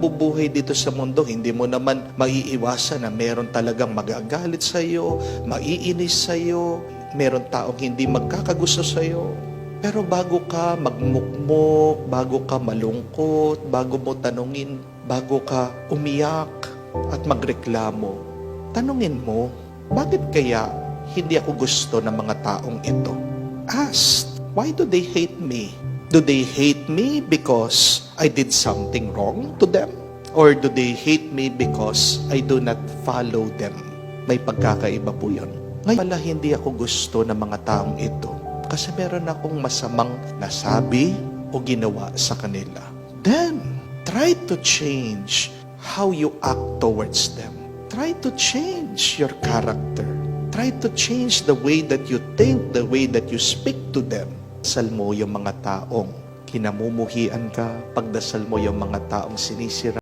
Bubuhay dito sa mundo, hindi mo naman maiiwasan na meron talagang magagalit sa iyo, maiinis sa iyo, meron taong hindi magkakagusto sa iyo. Pero bago ka magmukmok, bago ka malungkot, bago mo tanungin, bago ka umiyak at magreklamo, tanungin mo, bakit kaya hindi ako gusto ng mga taong ito? Ask, why do they hate me? Do they hate me because I did something wrong to them? Or do they hate me because I do not follow them? May pagkakaiba po yun. Ngayon pala hindi ako gusto ng mga taong ito kasi meron akong masamang nasabi o ginawa sa kanila. Then, try to change how you act towards them. Try to change your character. Try to change the way that you think, the way that you speak to them. Pagdasal mo yung mga taong kinamumuhian ka, pagdasal mo yung mga taong sinisira